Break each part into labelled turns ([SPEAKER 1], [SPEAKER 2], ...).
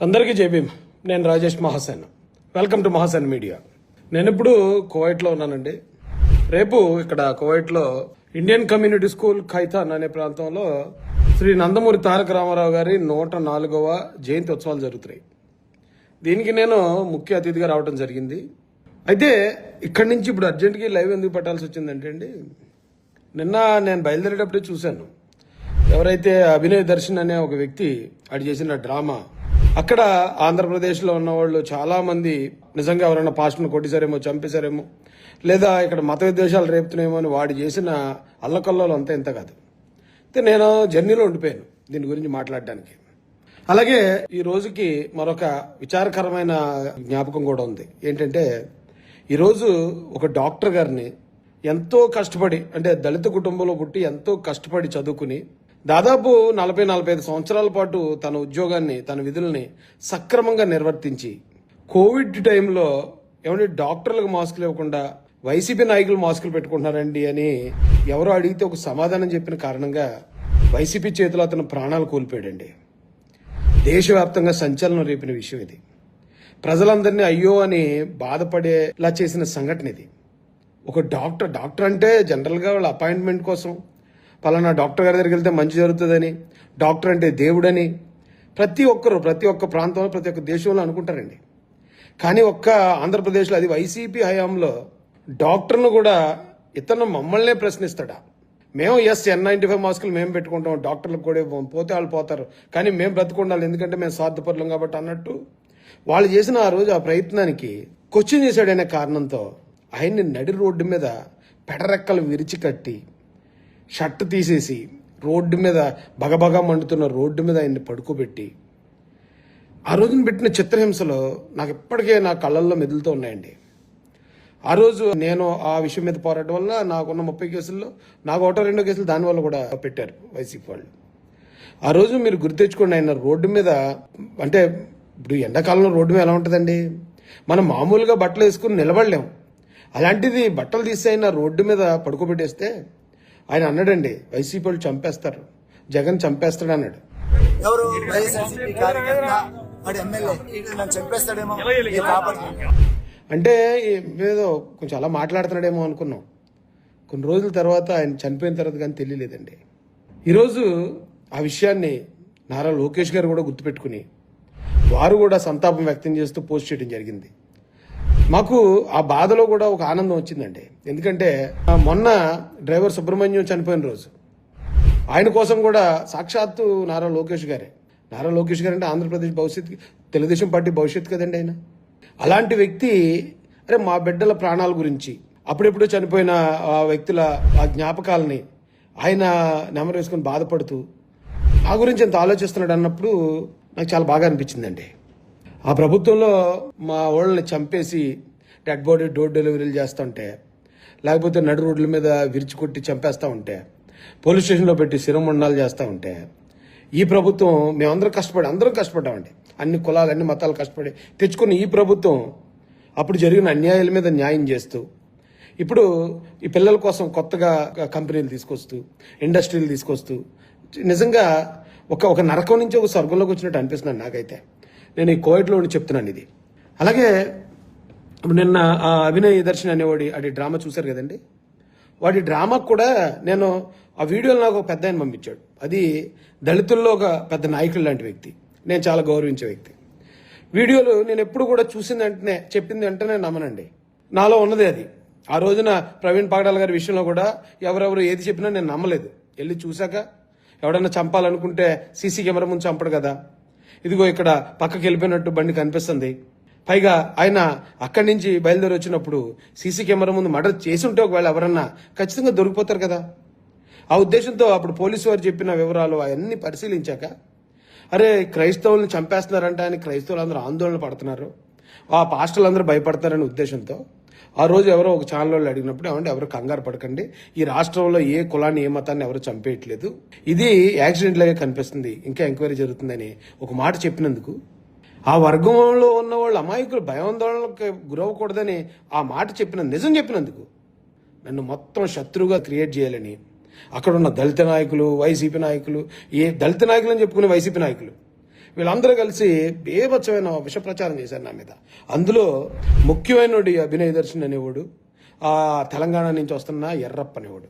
[SPEAKER 1] అందరికీ జై భీమ్. నేను Rajesh Mahasen. Welcome to Mahasen media. నేను ఇప్పుడు కువైట్లో ఉన్నానండి. రేపు ఇక్కడ కువైట్లో ఇండియన్ కమ్యూనిటీ స్కూల్ ఖైతాన్ అనే ప్రాంతంలో శ్రీ నందమూరి తారక రామారావు గారి 104వ జయంతి ఉత్సవాలు జరుగుతున్నాయి. దీనికి నేను ముఖ్య అతిథిగా రావడం జరిగింది. అయితే ఇక్కడి నుంచి ఇప్పుడు అర్జెంట్గా లైవ్ ఎందుకు పెట్టాల్సి వచ్చిందంటే అండి, నిన్న నేను బయలుదేరేటప్పుడే చూశాను. ఎవరైతే అభినయ్ దర్శన్ అనే ఒక వ్యక్తి అది చేసిన డ్రామా, అక్కడ ఆంధ్రప్రదేశ్లో ఉన్న వాళ్ళు చాలా మంది నిజంగా ఎవరైనా పాస్టర్ను కొట్టేశారేమో, చంపేశారేమో, లేదా ఇక్కడ మత విద్వేషాలు రేపుతున్నాయేమో అని వాడు చేసిన అల్లకల్లోలు అంతా ఇంత కాదు. అయితే నేను జర్నీలో ఉండిపోయాను దీని గురించి మాట్లాడడానికి. అలాగే ఈ రోజుకి మరొక విచారకరమైన జ్ఞాపకం కూడా ఉంది. ఏంటంటే ఈరోజు ఒక డాక్టర్ గారిని ఎంతో కష్టపడి, అంటే దళిత కుటుంబంలో పుట్టి ఎంతో కష్టపడి చదువుకుని దాదాపు 40-45 సంవత్సరాల పాటు తన ఉద్యోగాన్ని, తన విధుల్ని సక్రమంగా నిర్వర్తించి కోవిడ్ టైంలో ఏమంటే డాక్టర్లకు మాస్కులు ఇవ్వకుండా వైసీపీ నాయకులు మాస్కులు పెట్టుకుంటున్నారండి అని ఎవరో అడిగితే ఒక సమాధానం చెప్పిన కారణంగా వైసీపీ చేతిలో అతను ప్రాణాలు కోల్పోయాడండి. దేశవ్యాప్తంగా సంచలనం రేపిన విషయం ఇది. ప్రజలందరినీ అయ్యో అని బాధపడేలా చేసిన సంఘటన ఇది. ఒక డాక్టర్ అంటే జనరల్గా వాళ్ళ అపాయింట్మెంట్ కోసం పలానా డాక్టర్ గారి దగ్గరికి వెళ్తే మంచి జరుగుతుందని, డాక్టర్ అంటే దేవుడని ప్రతి ఒక్క ప్రాంతంలో, ప్రతి ఒక్క దేశంలో అనుకుంటారండి. కానీ ఒక్క ఆంధ్రప్రదేశ్లో, అది వైసీపీ హయాంలో, డాక్టర్ను కూడా ఇతను మమ్మల్నే ప్రశ్నిస్తాడా? మేము N95 మాస్కులు మేము పెట్టుకుంటాం, డాక్టర్లకు కూడా పోతే వాళ్ళు పోతారు, కానీ మేము బ్రతుకుండాలి ఎందుకంటే మేము స్వార్థపరులం కాబట్టి అన్నట్టు వాళ్ళు చేసిన ఆ రోజు ఆ ప్రయత్నానికి క్వశ్చన్ చేశాడనే కారణంతో ఆయన్ని నడి రోడ్డు మీద పెడరెక్కలు విరిచి కట్టి షర్ట్ తీసేసి రోడ్డు మీద బగబగా మండుతున్న రోడ్డు మీద ఆయన్ని పడుకోబెట్టి ఆ రోజున పెట్టిన చిత్రహింసలో నాకు ఇప్పటికే నా కళ్ళల్లో మెదులుతూ ఉన్నాయండి. ఆ రోజు నేను ఆ విషయం మీద పోరాటం వల్ల నాకున్న 30 కేసుల్లో నాకు 1-2 కేసులు దానివల్ల కూడా పెట్టారు వైసీపీ వాళ్ళు. ఆ రోజు మీరు గుర్తెచ్చుకోండి, ఆయన రోడ్డు మీద, అంటే ఇప్పుడు ఎండాకాలంలో రోడ్డు మీద ఎలా ఉంటుందండి, మనం మామూలుగా బట్టలు వేసుకుని నిలబడలేం. అలాంటిది బట్టలు తీసి ఆయన రోడ్డు మీద పడుకోబెట్టేస్తే ఆయన అన్నాడండి, వైసీపీ వాళ్ళు చంపేస్తారు, జగన్ చంపేస్తాడు అన్నాడు.
[SPEAKER 2] ఎవరు వైఎస్ఆర్సీపీ కార్యకర్త వాడు ఎమ్మెల్యే నన్ను చంపేస్తాడేమో
[SPEAKER 1] అంటే ఏదో కొంచెం అలా మాట్లాడుతున్నాడేమో అనుకున్నాం. కొన్ని రోజుల తర్వాత ఆయన చనిపోయిన తర్వాత కానీ తెలియలేదండి. ఈరోజు ఆ విషయాన్ని నారా లోకేష్ గారు కూడా గుర్తుపెట్టుకుని వారు కూడా సంతాపం వ్యక్తం చేస్తూ పోస్ట్ చేయడం జరిగింది. మాకు ఆ బాధలో కూడా ఒక ఆనందం వచ్చిందండి. ఎందుకంటే మొన్న డ్రైవర్ సుబ్రహ్మణ్యం చనిపోయిన రోజు ఆయన కోసం కూడా సాక్షాత్తు నారా లోకేష్ గారు అంటే ఆంధ్రప్రదేశ్ భవిష్యత్తు, తెలుగుదేశం పార్టీ భవిష్యత్తు కదండి ఆయన. అలాంటి వ్యక్తి అరే మా బిడ్డల ప్రాణాల గురించి, అప్పుడెప్పుడు చనిపోయిన ఆ వ్యక్తుల ఆ జ్ఞాపకాలని ఆయన నెమరు వేసుకొని బాధపడుతూ ఆ గురించి ఎంత ఆలోచిస్తున్నాడు అన్నప్పుడు నాకు చాలా బాగా అనిపించిందండి. ఆ ప్రభుత్వంలో మా వాళ్ళని చంపేసి డెడ్ బాడీ డోర్ డెలివరీలు చేస్తుంటే, లేకపోతే నడు రోడ్ల మీద విరిచి కొట్టి చంపేస్తూ ఉంటే, పోలీస్ స్టేషన్లో పెట్టి శిరోమండనాలు చేస్తూ ఉంటే, ఈ ప్రభుత్వం మేమందరం కష్టపడ్డామండి. అన్ని కులాలు, అన్ని మతాలు కష్టపడి తెచ్చుకుని ఈ ప్రభుత్వం అప్పుడు జరిగిన అన్యాయాల మీద న్యాయం చేస్తూ, ఇప్పుడు ఈ పిల్లల కోసం కొత్తగా కంపెనీలు తీసుకొస్తూ, ఇండస్ట్రీలు తీసుకొస్తూ, నిజంగా ఒక నరకం నుంచి ఒక స్వర్గంలోకి వచ్చినట్టు అనిపిస్తున్నాను నాకైతే. నేను ఈ కోవిడ్లో ఉండి చెప్తున్నాను ఇది. అలాగే ఇప్పుడు నిన్న ఆ అభినయ్ దర్శన్ అనేవాడి అది డ్రామా చూశారు కదండి. వాడి డ్రామాకు కూడా నేను ఆ వీడియోలు నాకు ఒక పెద్ద ఆయన పంపించాడు. అది దళితుల్లో ఒక పెద్ద నాయకుడు లాంటి వ్యక్తి, నేను చాలా గౌరవించే వ్యక్తి. వీడియోలు నేను ఎప్పుడు కూడా చెప్పింది వెంటనే నమ్మనండి. నాలో ఉన్నదే అది. ఆ రోజున ప్రవీణ్ పాగడాల గారి విషయంలో కూడా ఎవరెవరు ఏది చెప్పినా నేను నమ్మలేదు. వెళ్ళి చూశాక ఎవడన్నా చంపాలనుకుంటే సీసీ కెమెరా ముందు చంపడు కదా. ఇదిగో ఇక్కడ పక్కకి వెళ్ళిపోయినట్టు బండి కనిపిస్తుంది. పైగా ఆయన అక్కడి నుంచి బయలుదేరి వచ్చినప్పుడు సీసీ కెమెరా ముందు మర్డర్ చేసి ఉంటే ఒకవేళ ఎవరన్నా ఖచ్చితంగా దొరికిపోతారు కదా. ఆ ఉద్దేశంతో అప్పుడు పోలీసు వారు చెప్పిన వివరాలు అవన్నీ పరిశీలించాక, అరే క్రైస్తవులను చంపేస్తున్నారంట అని క్రైస్తవులు అందరూ ఆందోళన పడుతున్నారు, ఆ పాస్టర్లు అందరూ భయపడతారనే ఉద్దేశంతో ఆ రోజు ఎవరో ఒక ఛానల్ వాళ్ళు అడిగినప్పుడు, ఏమంటే ఎవరు కంగారు పడకండి, ఈ రాష్ట్రంలో ఏ కులాన్ని ఏ మతాన్ని ఎవరు చంపేయట్లేదు, ఇది యాక్సిడెంట్ లాగే కనిపిస్తుంది, ఇంకా ఎంక్వైరీ జరుగుతుందని ఒక మాట చెప్పినందుకు ఆ వర్గంలో ఉన్న వాళ్ళు అమాయకులు భయాందోళనకు గురవ్వకూడదని ఆ మాట నిజం చెప్పినందుకు నన్ను మొత్తం శత్రువుగా క్రియేట్ చేయాలని అక్కడ ఉన్న దళిత నాయకులు, వైసీపీ నాయకులు, దళిత నాయకులు అని చెప్పుకునే వైసీపీ నాయకులు వీళ్ళందరూ కలిసి బేభత్సమైన విష ప్రచారం చేశారు నా మీద. అందులో ముఖ్యమైన అభినయ దర్శన్ అనేవాడు, ఆ తెలంగాణ నుంచి వస్తున్న ఎర్రప్ప అనేవాడు.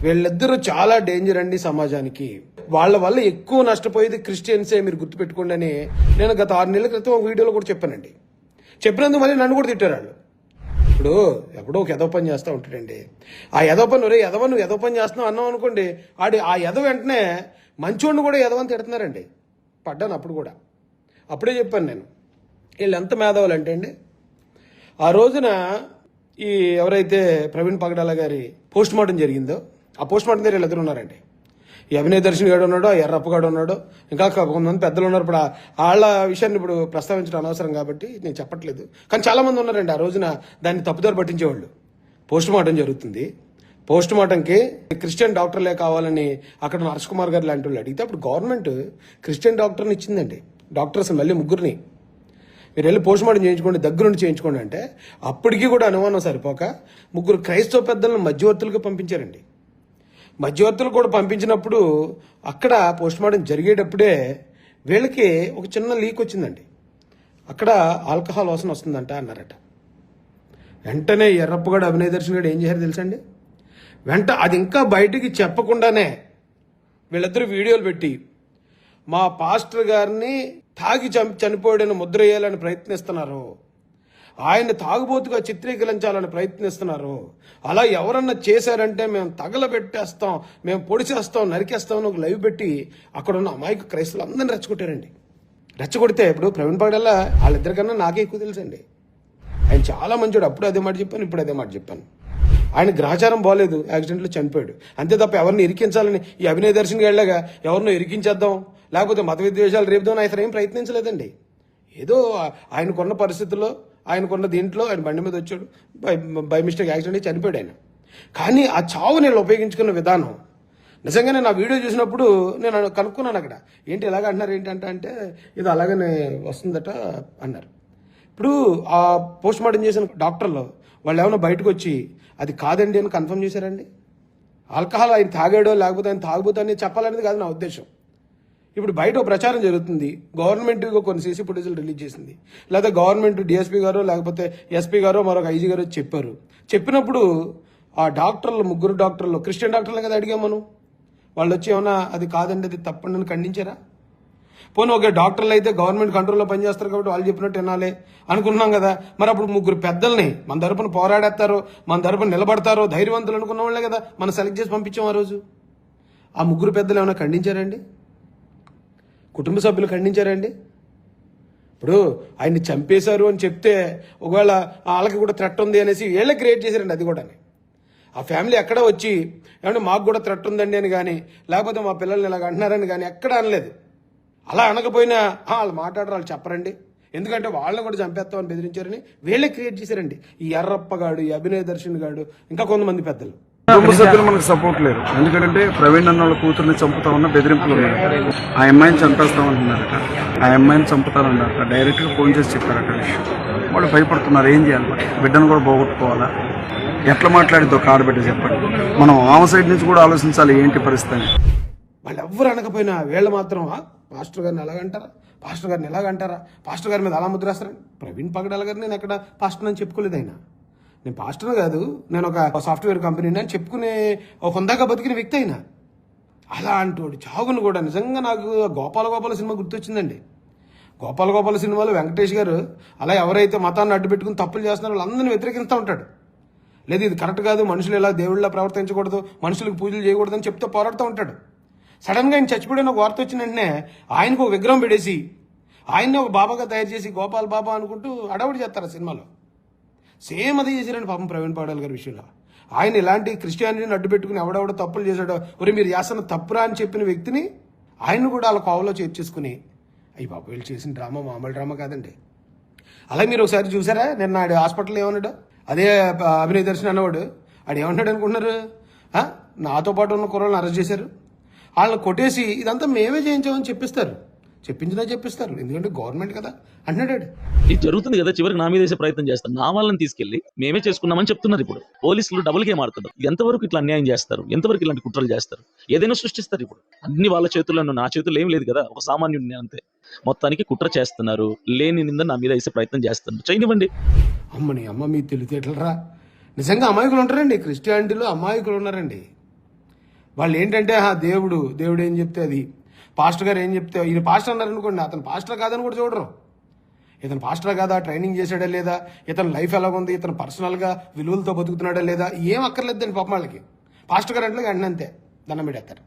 [SPEAKER 1] వీళ్ళిద్దరూ చాలా డేంజర్ అండి సమాజానికి. వాళ్ళ వల్ల ఎక్కువ నష్టపోయేది క్రిస్టియన్సే, మీరు గుర్తుపెట్టుకోండి అని నేను గత 6 నెలల క్రితం ఒక వీడియోలో కూడా చెప్పానండి. చెప్పినందుకు మళ్ళీ నన్ను కూడా తిట్టారు వాళ్ళు. ఇప్పుడు ఎప్పుడో ఒక ఎదవ పని చేస్తూ ఉంటాడండి. ఆ ఎదవ పని ఒరే ఎదవ నువ్వు ఎదవ పని చేస్తున్నావు అన్నావు అనుకోండి, ఆ ఎదవ వెంటనే మంచోడిని కూడా ఎదవని తిడుతున్నారండి. పడ్డాను అప్పుడు కూడా. అప్పుడే చెప్పాను నేను, వీళ్ళు ఎంత మేధావులు అంటే అండి, ఆ రోజున ఈ ఎవరైతే ప్రవీణ్ పగడాల గారి పోస్ట్ మార్టం జరిగిందో ఆ పోస్ట్ మార్టం దగ్గర వీళ్ళిద్దరు ఉన్నారండి. ఈ అభినయ దర్శన్ గాడు ఉన్నాడు, ఆ ఎర్రప్ప గాడు ఉన్నాడు, ఇంకా కొంతమంది పెద్దలు ఉన్నారు. ఇప్పుడు వాళ్ళ విషయాన్ని ఇప్పుడు ప్రస్తావించడం అనవసరం కాబట్టి నేను చెప్పట్లేదు. కానీ చాలా మంది ఉన్నారండి ఆ రోజున దాన్ని తప్పుదారి పట్టించేవాళ్ళు. పోస్ట్ మార్టం జరుగుతుంది, పోస్ట్ మార్టంకి క్రిస్టియన్ డాక్టర్లే కావాలని అక్కడ హర్ష్ కుమార్ గారు లాంటి వాళ్ళు అడిగితే అప్పుడు గవర్నమెంట్ క్రిస్టియన్ డాక్టర్ని ఇచ్చిందండి. డాక్టర్స్ మళ్ళీ 3 మీరు వెళ్ళి పోస్ట్ మార్టం చేయించుకోండి, దగ్గరుండి చేయించుకోండి అంటే అప్పటికీ కూడా అనుమానం సరిపోక 3 క్రైస్తవ పెద్దలను మధ్యవర్తులకు పంపించారండి. మధ్యవర్తులు కూడా పంపించినప్పుడు అక్కడ పోస్ట్ మార్టం జరిగేటప్పుడే వీళ్ళకి ఒక చిన్న లీక్ వచ్చిందండి. అక్కడ ఆల్కహాల్ వాసన వస్తుందంట అన్నారట. వెంటనే ఎర్రప్పగడు అభినయ దర్శన్ గడు ఏం చేశారు తెలుసండి, అది ఇంకా బయటికి చెప్పకుండానే వీళ్ళిద్దరూ వీడియోలు పెట్టి మా పాస్టర్ గారిని తాగి చనిపోయాడని ముద్ర వేయాలని ప్రయత్నిస్తున్నారు, ఆయన తాగుబోతుగా చిత్రీకరించాలని ప్రయత్నిస్తున్నారు, అలా ఎవరన్నా చేశారంటే మేము తగలబెట్టేస్తాం, మేము పొడిచేస్తాం, నరికేస్తాం అని ఒక లైవ్ పెట్టి అక్కడ ఉన్న అమాయక క్రైస్తవులు అందరిని రెచ్చగొట్టారండి. రెచ్చగొడితే ఇప్పుడు ప్రవీణ్ పగడాల వాళ్ళిద్దరికన్నా నాకే ఎక్కువ తెలుసండి. ఆయన చాలా మంచోడు. అప్పుడు అదే మాట చెప్పాను, ఇప్పుడు అదే మాట చెప్పాను. ఆయన గ్రహచారం బాగలేదు, యాక్సిడెంట్లో చనిపోయాడు. అంతే తప్ప ఎవరిని ఇరికించాలని ఈ అభినయ దర్శన్ వెళ్ళగా ఎవరినో ఇరికించేద్దాం లేకపోతే మత విద్వేషాలు రేపుదాం ఆయన ఏం ప్రయత్నించలేదండి. ఏదో ఆయనకున్న పరిస్థితుల్లో ఆయనకున్న దీంట్లో ఆయన బండి మీద వచ్చాడు, బై మిస్టేక్ యాక్సిడెంట్ చనిపోయాడు ఆయన. కానీ ఆ చావు నేను ఉపయోగించుకున్న విధానం నిజంగానే నా వీడియో చూసినప్పుడు నేను కనుక్కున్నాను అక్కడ, ఏంటి ఎలాగ అంటున్నారు ఏంటంటే ఇది అలాగనే వస్తుందట అన్నారు. ఇప్పుడు ఆ పోస్ట్ మార్టం చేసిన డాక్టర్లు వాళ్ళు ఏమైనా బయటకు వచ్చి అది కాదండి అని కన్ఫర్మ్ చేశారండి? ఆల్కహాల్ ఆయన తాగాడో లేకపోతే ఆయన తాగుబోతని చెప్పాలనేది కాదు నా ఉద్దేశం. ఇప్పుడు బయట ప్రచారం జరుగుతుంది, గవర్నమెంట్ కొన్ని సీసీ ఫుటేజ్లు రిలీజ్ చేసింది, లేదా గవర్నమెంట్ డిఎస్పీ గారో లేకపోతే ఎస్పీ గారో మరొక ఐజీ గారో చెప్పారు. చెప్పినప్పుడు ఆ డాక్టర్లు 3 డాక్టర్లు క్రిస్టియన్ డాక్టర్లు కదా అడిగాం మనం, వాళ్ళు వచ్చి ఏమన్నా అది కాదండి అది తప్పండి అని ఖండించారా? పోనీ ఒక డాక్టర్లు అయితే గవర్నమెంట్ కంట్రోల్లో పనిచేస్తారు కాబట్టి వాళ్ళు చెప్పినట్టు వినాలి అనుకున్నాం కదా. మరి అప్పుడు 3 పెద్దల్ని మన తరపున పోరాడేస్తారో మన తరపున నిలబడతారో ధైర్యవంతులు అనుకున్న వాళ్ళే కదా మనం సెలెక్ట్ చేసి పంపించాం ఆ రోజు. ఆ 3 పెద్దలు ఏమైనా ఖండించారండి? కుటుంబ సభ్యులు ఖండించారండి? ఇప్పుడు ఆయన్ని చంపేశారు అని చెప్తే ఒకవేళ వాళ్ళకి కూడా థ్రెట్ ఉంది అనేసి వీళ్ళే క్రియేట్ చేశారండి. అది కూడా ఆ ఫ్యామిలీ ఎక్కడ వచ్చి ఏమంటే మాకు కూడా థ్రెట్ ఉందండి అని కానీ లేకపోతే మా పిల్లల్ని ఇలాగ అంటున్నారని కానీ ఎక్కడ అనలేదు. అలా అనకపోయినా వాళ్ళు మాట్లాడరు, వాళ్ళు చెప్పరండి. ఎందుకంటే వాళ్ళని కూడా చంపేస్తామని బెదిరించారని వీళ్ళే క్రియేట్ చేశారండి. ఈ ఎర్రప్ప గాడు, ఈ అభినయ దర్శన్ గాడు, ఇంకా కొంతమంది పెద్దలు.
[SPEAKER 3] కుటుంబ సభ్యులు మనకు సపోర్ట్ లేరు. ఎందుకంటే ప్రవీణ్ అన్న వాళ్ళ కూతుర్ని చంపుతా ఉన్న బెదిరింపులు ఉన్నాయి. ఆ అమ్మాయిని చంపేస్తామంటున్నారట, ఆ అమ్మాయిని చంపుతారన్నారట, డైరెక్ట్ గా ఫోన్ చేసి చెప్పారట. వాళ్ళు భయపడుతున్నారు, ఏం చేయాలి మరి? బిడ్డను కూడా పోగొట్టుకోవాలా? ఎట్లా మాట్లాడిద్దో ఒక ఆడబిడ్డ చెప్పండి. మనం ఆమె సైడ్ నుంచి కూడా ఆలోచించాలి ఏంటి పరిస్థితి.
[SPEAKER 1] వాళ్ళు ఎవ్వరు అనకపోయినా వీళ్ళు మాత్రం పాస్టర్ గారిని ఎలాగంటారా, పాస్టర్ గారిని ఎలాగంటారా, పాస్టర్ గారి మీద అలా ముద్రేస్తారని. ప్రవీణ్ పగడాల గారిని నేను ఎక్కడ పాస్టర్ అని చెప్పుకోలేదు. ఆయన నేను పాస్టర్ కాదు, నేను ఒక సాఫ్ట్వేర్ కంపెనీ అని చెప్పుకునే ఒక హుందాగా బతికిన వ్యక్తి అయినా. అలా అంటోడు చావును కూడా నిజంగా నాకు గోపాల సినిమా గుర్తొచ్చిందండి. గోపాల సినిమాలో వెంకటేష్ గారు అలా ఎవరైతే మతాన్ని అడ్డు పెట్టుకుని తప్పులు చేస్తున్నారో వాళ్ళందరినీ వ్యతిరేకిస్తూ ఉంటాడు. లేదు ఇది కరెక్ట్ కాదు, మనుషులు ఇలా దేవుళ్ళ ప్రవర్తించకూడదు, మనుషులకు పూజలు చేయకూడదు అని చెప్తూ పోరాడుతూ ఉంటాడు. సడన్గా ఆయన చచ్చిపోయిన ఒక వార్త వచ్చిన వెంటనే ఆయనకు ఒక విగ్రహం పెడేసి ఆయన్ని ఒక బాబాగా తయారు చేసి గోపాల్ బాబా అనుకుంటూ అడవుడి చేస్తారు ఆ సినిమాలో. సేమ్ అదే చేశారండి పాపం ప్రవీణ్ పగడాల గారి విషయంలో. ఆయన ఇలాంటి క్రిస్టియానిటీని అడ్డు పెట్టుకుని ఎవడెవడో తప్పులు చేశాడో, ఒరే మీరు చేస్తున్న తప్పురా అని చెప్పిన వ్యక్తిని ఆయన్ని కూడా వాళ్ళ కోవలో చేర్చేసుకుని అయ్యి బాబు వీళ్ళు చేసిన డ్రామా మామూలు డ్రామా కాదండి. అలా మీరు ఒకసారి చూసారా నిన్న ఆడు హాస్పిటల్ ఏమన్నాడు, అదే అభినయ దర్శన్ అన్నవాడు ఆడు ఏమన్నాడు అనుకుంటున్నారు? నాతో పాటు ఉన్న కుర్రలను అరెస్ట్ చేశారు, వాళ్ళని కొట్టేసి ఇదంతా మేమే చేయించామని చెప్పిస్తారు, చెప్పిస్తారు, ఎందుకంటే గవర్నమెంట్ కదా అంటున్నాడు.
[SPEAKER 4] ఇది జరుగుతుంది కదా, చివరికి నా మీద వేసే ప్రయత్నం చేస్తారు. నా వాళ్ళని తీసుకెళ్లి మేమే చేసుకున్నామని చెప్తున్నారు. ఇప్పుడు పోలీసులు డబుల్ గేమ్ ఆడుతున్నారు. ఎంతవరకు ఇట్లా అన్యాయం చేస్తారు, ఎంతవరకు ఇలాంటి కుట్రలు చేస్తారు, ఏదైనా సృష్టిస్తారు. ఇప్పుడు అన్ని వాళ్ళ చేతుల్లో, నా చేతుల్లో ఏం లేదు కదా, ఒక సామాన్యుడిని అంతే. మొత్తానికి కుట్ర చేస్తున్నారు, లేని నింద నా మీద వేసే ప్రయత్నం చేస్తున్నారు. చేయనివ్వండి.
[SPEAKER 1] అమ్మని అమ్మ మీ తెలివితేటలరా. నిజంగా అమాయకులు ఉంటారండి, క్రిస్టియానిటీలో అమాయకులు ఉన్నారండి. వాళ్ళు ఏంటంటే దేవుడు ఏం చెప్తే అది, పాస్టర్ గారు ఏం చెప్తే, ఈయన పాస్టర్ అన్నారనుకోండి, అతను పాస్టర్ కాదని కూడా చూడరు. ఇతను పాస్టర్ కాదా, ట్రైనింగ్ చేశాడా లేదా, ఇతను లైఫ్ ఎలా ఉంది, ఇతను పర్సనల్గా విలువలతో బతుకుతున్నాడా లేదా, ఏం అక్కర్లేదండి పాపం వాళ్ళకి. పాస్టర్ గారు అంటే వెంటనే అంతే దండం పెడతారు.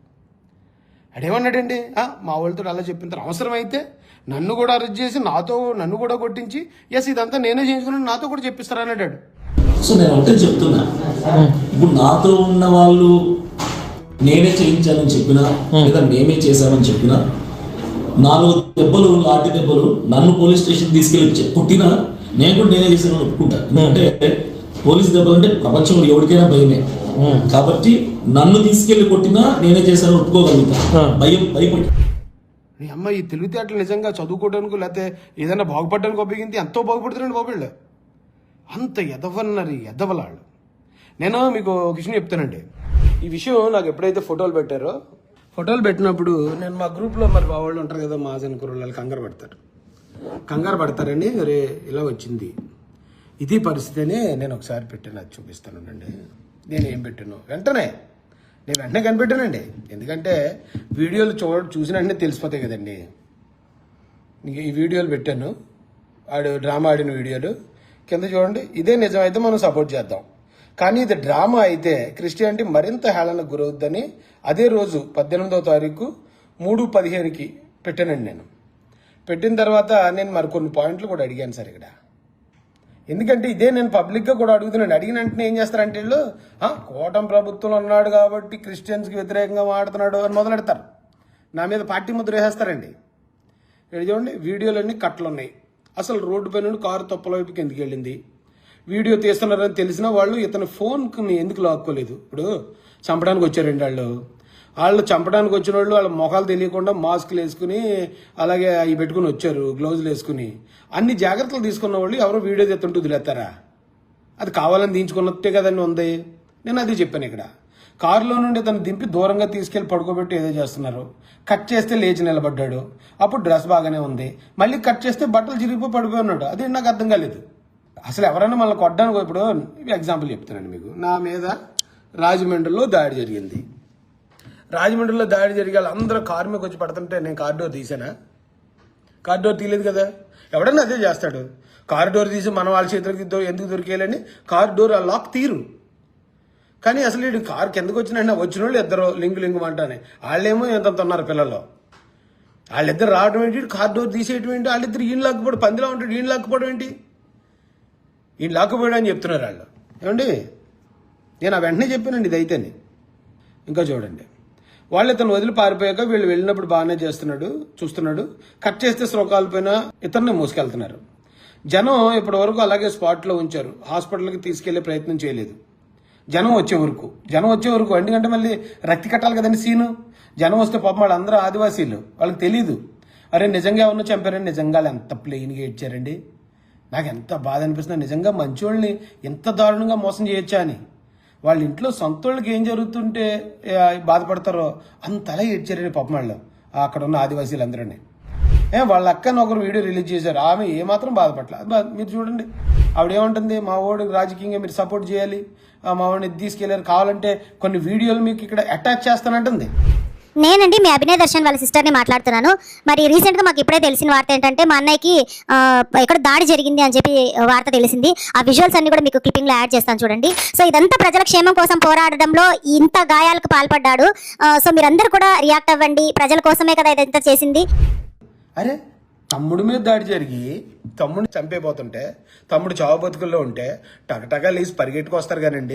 [SPEAKER 1] అడేమన్నాడండి, మా వాళ్ళతో అలా చెప్పిన అవసరమైతే నన్ను కూడా అరెస్ట్ చేసి నన్ను కూడా కొట్టించి ఎస్ ఇదంతా నేనే చేయించుకున్నాను నాతో కూడా చెప్పిస్తారని అన్నాడు.
[SPEAKER 5] సో నేను ఒకటే చెప్తున్నా, ఇప్పుడు నాతో ఉన్న వాళ్ళు నేనే చేయించానని చెప్పినా లేదా మేమే చేశామని చెప్పినా 4 దెబ్బలు, లాఠీ దెబ్బలు నన్ను పోలీస్ స్టేషన్ తీసుకెళ్ళి పుట్టినా నేను కూడా నేనే చేశానని ఒప్పుకుంటా. ఎందుకంటే పోలీస్ దెబ్బలు అంటే ప్రపంచంలో ఎవరికైనా భయమే. కాబట్టి నన్ను తీసుకెళ్లి కొట్టినా నేనే చేశానని ఒప్పుకోగలుగుతా. భయపడి
[SPEAKER 1] నీ అమ్మ ఈ తెలివితేటలు నిజంగా చదువుకోవడానికి లేకపోతే ఏదైనా బాగుపడడానికి ఉపయోగించి ఎంతో బాగుపడుతున్నాడు బాబుళ్ళు. అంత ఎదవన్నారు ఎదవలాళ్ళు. నేను మీకు ఒక విషయం చెప్తానండి. ఈ విషయం నాకు ఎప్పుడైతే ఫోటోలు పెట్టారో, ఫోటోలు పెట్టినప్పుడు నేను మా గ్రూప్లో మరి మా వాళ్ళు ఉంటారు కదా, మాజన్ కుర్రోళ్ళు కంగారు పడతారండి. అరే ఇలా వచ్చింది ఇది పరిస్థితి అని నేను ఒకసారి పెట్టాను, అది చూపిస్తానండి. నేను ఏం పెట్టాను నేను వెంటనే కనిపెట్టానండి. ఎందుకంటే వీడియోలు చూసిన వెంటనే తెలిసిపోతాయి కదండి. ఈ వీడియోలు పెట్టాను, డ్రామా ఆడిన వీడియోలు కింద చూడండి. ఇదే నిజమైతే మనం సపోర్ట్ చేద్దాం, కానీ ఇది డ్రామా అయితే క్రిస్టియానిటీ మరింత హేళనకు గురవుద్దని అదే రోజు 18వ తారీఖు 3:15కి పెట్టానండి. నేను పెట్టిన తర్వాత నేను మరికొన్ని పాయింట్లు కూడా అడిగాను సార్ ఇక్కడ. ఎందుకంటే ఇదే నేను పబ్లిక్గా కూడా అడుగుతున్నాను. అడిగిన వెంటనే ఏం చేస్తారంటే వీళ్ళు కూటమి ప్రభుత్వంలో ఉన్నాడు కాబట్టి క్రిస్టియన్స్కి వ్యతిరేకంగా మాట్లాడుతున్నాడు అని మొదలెడతారు. నా మీద పార్టీ ముద్ర వేసేస్తారండి. ఇక్కడ చూడండి, వీడియోలన్నీ కట్లు ఉన్నాయి. అసలు రోడ్డు పై నుండి కారు తొప్పల వైపుకి ఎందుకు వెళ్ళింది, వీడియో తీస్తున్నారని తెలిసిన వాళ్ళు ఇతని ఫోన్కి ఎందుకు లాక్కోలేదు. ఇప్పుడు చంపడానికి వచ్చారండి వాళ్ళు చంపడానికి వచ్చిన వాళ్ళు వాళ్ళ మొఖాలు తెలియకుండా మాస్కులు వేసుకుని అలాగే అవి పెట్టుకుని వచ్చారు, గ్లౌజులు వేసుకుని. అన్ని జాగ్రత్తలు తీసుకున్న వాళ్ళు ఎవరో వీడియో తీస్తుంటూ వదిలేస్తారా? అది కావాలని దించుకున్నట్టే కదండి ఉంది. నేను అది చెప్పాను. ఇక్కడ కారులో నుండి తను దింపి దూరంగా తీసుకెళ్లి పడుకోబెట్టి ఏదో చేస్తున్నారు. కట్ చేస్తే లేచి నిలబడ్డాడు, అప్పుడు డ్రెస్ బాగానే ఉంది. మళ్ళీ కట్ చేస్తే బట్టలు చిరిగిపోయి పడిపోయి ఉన్నాడు. అది నాకు అర్థం కాలేదు. అసలు ఎవరైనా మళ్ళీ కొట్టడానికి, ఇప్పుడు ఎగ్జాంపుల్ చెప్తున్నాను మీకు. నా మీద రాజమండ్రిలో దాడి జరిగింది. రాజమండ్రిలో దాడి జరిగి అందరూ కారు మీకు వచ్చి పడుతుంటే నేను కార్ డోర్ తీసానా? కార్ డోర్ తీయలేదు కదా. ఎవడన్నా అదే చేస్తాడు. కార్ డోర్ తీసి మన వాళ్ళ చేతులకి ఎందుకు దొరికేయాలని కార్ డోర్ లాక్ తీరు. కానీ అసలు వీడు కారు కిందకు వచ్చిన వాళ్ళు ఇద్దరు లింగు అంటానే, వాళ్ళేమో ఎంత ఉన్నారు పిల్లలు. వాళ్ళిద్దరు రావడం ఏంటి, కార్ డోర్ తీసేయటం ఏంటి, వాళ్ళిద్దరు ఈయన లాక్కుపోవడం, పందిలా ఉంటాడు ఈయన లాక్కుపోవడం ఏంటి, ఈయన లాక్కుపోయాడు అని చెప్తున్నారు వాళ్ళు. ఏమండి, నేను వెంటనే చెప్పానండి ఇది అయితేనే. ఇంకా చూడండి, వాళ్ళు ఇతను వదిలి పారిపోయాక వీళ్ళు వెళ్ళినప్పుడు బాగానే చూస్తున్నాడు. కట్ చేస్తే శ్లోకాలపైన ఇతన్ని మోసుకెళ్తున్నారు. జనం ఇప్పటి వరకు అలాగే స్పాట్లో ఉంచారు, హాస్పిటల్కి తీసుకెళ్లే ప్రయత్నం చేయలేదు. జనం వచ్చే వరకు ఎందుకంటే మళ్ళీ రక్తి కట్టాలి కదండి సీను. జనం వస్తే పాపం వాళ్ళందరూ ఆదివాసీలు, వాళ్ళకి తెలీదు. అరే నిజంగా ఉన్న చంపారని. నిజంగా ఎంత ప్లెయిన్గా ఇచ్చారండి. నాకు ఎంత బాధ అనిపిస్తుంది. నిజంగా మంచోళ్ళని ఎంత దారుణంగా మోసం చేయొచ్చా అని. వాళ్ళ ఇంట్లో సొంతోళ్ళకి ఏం జరుగుతుంటే బాధపడతారో అంతలా ఏడ్చారండి పాపం వాళ్ళు అక్కడ ఉన్న ఆదివాసీలు అందరూ. వాళ్ళ అక్కని ఒకరు వీడియో రిలీజ్ చేశారు, ఆమె ఏమాత్రం బాధపడలేదు. మీరు చూడండి, ఆవిడేమంటుంది, మా వాడికి రాజకీయంగా మీరు సపోర్ట్ చేయాలి, మా వాడిని తీసుకెళ్లారు, కావాలంటే కొన్ని వీడియోలు మీకు ఇక్కడ అటాచ్ చేస్తానంటుంది.
[SPEAKER 6] నేనండి మీ అభినయ దర్శన్ వాళ్ళ సిస్టర్ని మాట్లాడుతున్నాను. మరి రీసెంట్గా మాకు ఇప్పుడే తెలిసిన వార్త ఏంటంటే మా అన్నయ్యకి ఎక్కడ దాడి జరిగింది అని చెప్పి వార్త తెలిసింది. ఆ విజువల్స్ అన్ని కూడా మీకు క్లిప్పింగ్లో యాడ్ చేస్తాను చూడండి. సో ఇదంతా ప్రజల క్షేమం కోసం పోరాడడంలో ఇంత గాయాలకు పాల్పడ్డాడు. సో మీరందరూ కూడా రియాక్ట్ అవ్వండి, ప్రజల కోసమే కదా ఇదంతా చేసింది.
[SPEAKER 1] అరే తమ్ముడి మీద దాడి జరిగి తమ్ముడిని చంపేపోతుంటే, తమ్ముడు చావు బతుకుల్లో ఉంటే టగటగా లేసి పరిగెట్టుకొస్తారు కానండి.